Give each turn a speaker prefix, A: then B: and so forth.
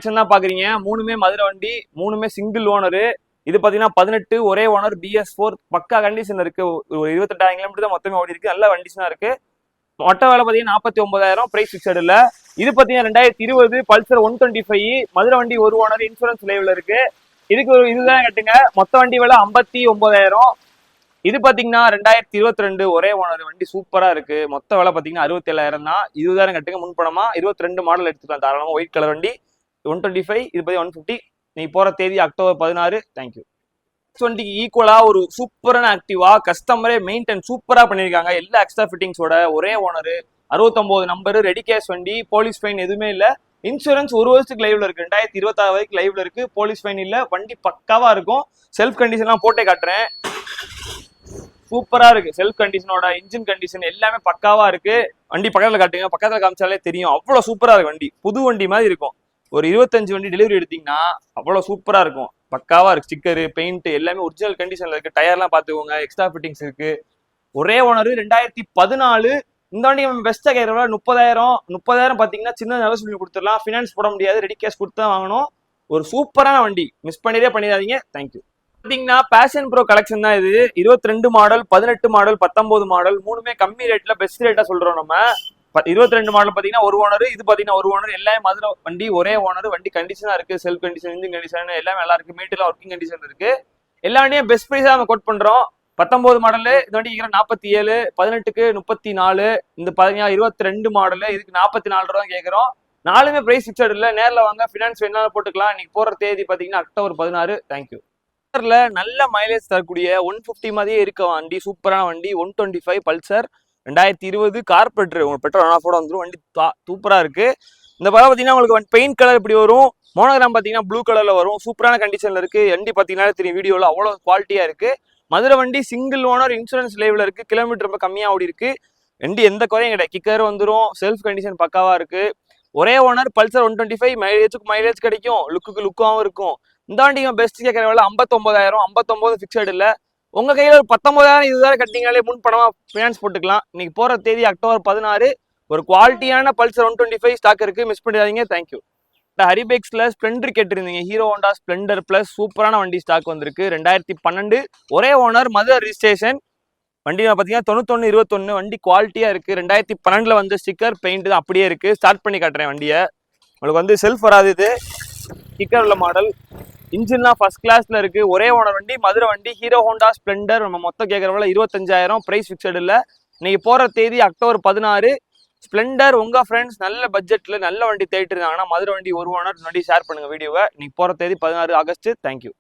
A: தான் பாக்குறீங்க. மூணுமே மதுரை வண்டி, மூணுமே சிங்கிள் ஓனர். இது பாத்தீங்கன்னா 18 ஒரே ஓனர் BS4 பக்கா கண்டிஷன் இருக்கு. ஒரு 28,000 கிலோமீட்டர் தான் மொத்தமே ஓடி இருக்கு. நல்ல கண்டிஷனா இருக்கு. மொட்டை வேலை பாத்தீங்கன்னா 49,000, பிரைஸ் ஃபிக்ஸட் இல்ல. இது பாத்தீங்கன்னா 2020 பல்சர் 125 மதுரை வண்டி, ஒரு ஓனர், இன்சூரன்ஸ் லைவ்ல இருக்கு. இதுக்கு ஒரு இதுதான் கட்டுங்க. மொத்த வண்டி விலை 59,000. இது பாத்தீங்கன்னா 2022 ஒரே ஓனர் வண்டி, சூப்பரா இருக்கு. மொத்த விலை பாத்தீங்கன்னா 67,000 தான். இதுதான் கட்டுங்க. முன்பணமா 22 மாடல் எடுத்துக்கலாம் தாராளமா. ஒயிட் கலர் வண்டி 125, இது பத்தி 150. நீ போற தேதி அக்டோபர் 16. தேங்க்யூ. வண்டிக்கு ஈக்குவலா ஒரு சூப்பரான ஆக்டிவா, கஸ்டமரே மெயின்டைன் சூப்பரா பண்ணிருக்காங்க. எல்லா எக்ஸ்ட்ரா ஃபிட்டிங்ஸோட, ஒரே ஓனர், 69 நம்பர், ரெடி கேஷ் வண்டி, போலீஸ் ஃபைன் எதுவுமே இல்ல. இன்சூரன்ஸ் ஒரு வருஷத்துக்கு லைவ்ல இருக்கு. 2026 வரைக்கும் லைவ்ல இருக்கு. போலீஸ் ஃபைன் இல்ல. வண்டி பக்காவா இருக்கும். செல்ஃப் கண்டிஷன்லாம் போட்டே காட்டுறேன். சூப்பரா இருக்கு. செல்ஃப் கண்டிஷனோட இன்ஜின் கண்டிஷன் எல்லாமே பக்காவா இருக்கு. வண்டி பக்கத்துல காட்டுங்க. பக்கத்துல காமிச்சாலே தெரியும். அவ்வளவு சூப்பரா இருக்கு வண்டி. புது வண்டி மாதிரி இருக்கும். ஒரு 25 வண்டி டெலிவரி எடுத்தீங்கன்னா அவ்வளவு சூப்பரா இருக்கும். பக்காவா இருக்கு. ஸ்டிக்கரு, பெயிண்ட் எல்லாமே ஒரிஜினல் கண்டிஷன்ல இருக்கு. டயர்லாம் பாத்துக்கோங்க. எக்ஸ்ட்ரா ஃபிட்டிங்ஸ் இருக்கு. ஒரே ஓனர், 2014. இந்த வண்டி பெஸ்டா கேட்கறவங்க 30,000 பாத்தீங்கன்னா சின்ன நெகோசியபிள் கொடுத்துடலாம். ஃபினான்ஸ் போட முடியாது. ரெடி கேஷ் கொடுத்து தான் வாங்கணும். ஒரு சூப்பரான வண்டி. மிஸ் பண்ணிடாதீங்க. தேங்க்யூ. பாத்தீங்கன்னா பேஷன் ப்ரோ கலெக்ஷன் தான் இது. 22 மாடல், 18 மாடல், 19 மாடல், மூணுமே கம்மி ரேட்ல பெஸ்ட் ரேட்டா சொல்றோம் நம்ம. 22 மாடல் பாத்தீங்கன்னா ஒரு ஓனர், இது பாத்தீங்கன்னா ஒரு ஓனர். எல்லாமே மதுரை வண்டி, ஒரே ஓனர். வண்டி கண்டிஷனா இருக்கு. செல்ஃப் கண்டிஷன், இன்ஜின் கண்டிஷன் எல்லாமே நல்லா இருக்கு. மீட்டர்ல ஒர்க்கிங் கண்டிஷன் இருக்கு. எல்லா வண்டியும் பெஸ்ட் பிரைஸா நம்ம கோட் பண்றோம். 19 மாடல் இந்த வண்டி 47, 18க்கு 34, இந்த 22 மாடல் இதுக்கு 44 ரூபா கேட்கறோம். நாலுமே பிரைஸ் ஃபிக்ஸட் இல்ல. நேரில் வாங்க, ஃபினான்ஸ் வேணாலும் போட்டுக்கலாம். இன்னைக்கு போற தேதி பாத்தீங்கன்னா அக்டோபர் 16. தேங்க்யூ. நல்ல மைலேஜ் தரக்கூடிய 150 மாதிரியே இருக்க வண்டி, சூப்பரான வண்டி 125 பல்சர் 2020 கார்பரேட்டர். உங்களுக்கு பெட்ரோல் ஆன் ஆஃபோட வந்துடும். வண்டி சூப்பரா இருக்கு. இந்த படம் பாத்தீங்கன்னா உங்களுக்கு பெயிண்ட் கலர் இப்படி வரும். மோனோகிராம் பாத்தீங்கன்னா ப்ளூ கலர்ல வரும். சூப்பரான கண்டிஷன்ல இருக்கு. வண்டி பாத்தீங்கன்னா தெரியும் வீடியோல அவ்வளவு குவாலிட்டியா இருக்கு. மதுரை வண்டி சிங்கிள் ஓனர், இன்சூரன்ஸ் லைவ்ல இருக்கு. கிலோமீட்டர் ரொம்ப கம்மியா ஓடி இருக்கு. வண்டி எந்த குறையும் கிடையாது. கிக்கர் வந்துடும். செல்ஃப் கண்டிஷன் பக்காவா இருக்கு. ஒரே ஓனர் பல்சர் 125. மைலேஜ் கிடைக்கும். லுக்குக்கு லுக்காவும் இருக்கும். இந்த வண்டி பெஸ்ட் கேட்கற வேலை 59,000. 59 ஃபிக்ஸட் இல்ல. உங்க கையில ஒரு 19,000 இதுதான் கட்டிங்களே முன் பணமா ஃபினான்ஸ் போட்டுக்கலாம். இன்னைக்கு போற தேதி அக்டோபர் 16. ஒரு குவாலிட்டியான பல்சர் 125 ஸ்டாக் இருக்கு. மிஸ் பண்ணிடாதீங்க. தேங்க்யூ. ஹரிபேக்ஸ்ல ஸ்ப்ளெண்டர் கேட்டிருந்தீங்க. ஹீரோ ஹோண்டா ஸ்ப்ளெண்டர் பிளஸ் சூப்பரான வண்டி ஸ்டாக் வந்திருக்கு. 2012 ஒரே ஓனர், மதுரை ரிஜிஸ்ட்ரேஷன். வண்டி பாத்தீங்கன்னா 9121. வண்டி குவாலிட்டியா இருக்கு. 2012 வந்த ஸ்டிக்கர், பெயிண்ட் தான் அப்படியே இருக்கு. ஸ்டார்ட் பண்ணி காட்டுறேன் வண்டியை. உங்களுக்கு செல்ஃப் வராது. இது ஸ்டிக்கர் உள்ள மாடல். இன்ஜின்லாம் ஃபர்ஸ்ட் கிளாஸ்ல இருக்கு. ஒரே ஓனர் வண்டி, மதுரை வண்டி, ஹீரோ ஹோண்டா ஸ்ப்ளெண்டர். நம்ம மொத்தம் கேட்கறவங்கள 25,000. பிரைஸ் ஃபிக்ஸட் இல்ல. இன்னைக்கு போற தேதி அக்டோபர் 16. ஸ்ப்ளெண்டர் உங்க ஃப்ரெண்ட்ஸ் நல்ல பட்ஜெட்ல நல்ல வண்டி தேடிட்டு இருந்தாங்கன்னா மதுரை வண்டி, ஒரு ஓனர் வண்டி ஷேர் பண்ணுங்க வீடியோவை. இன்னைக்கு போற தேதி 16 ஆகஸ்ட். தேங்க்யூ.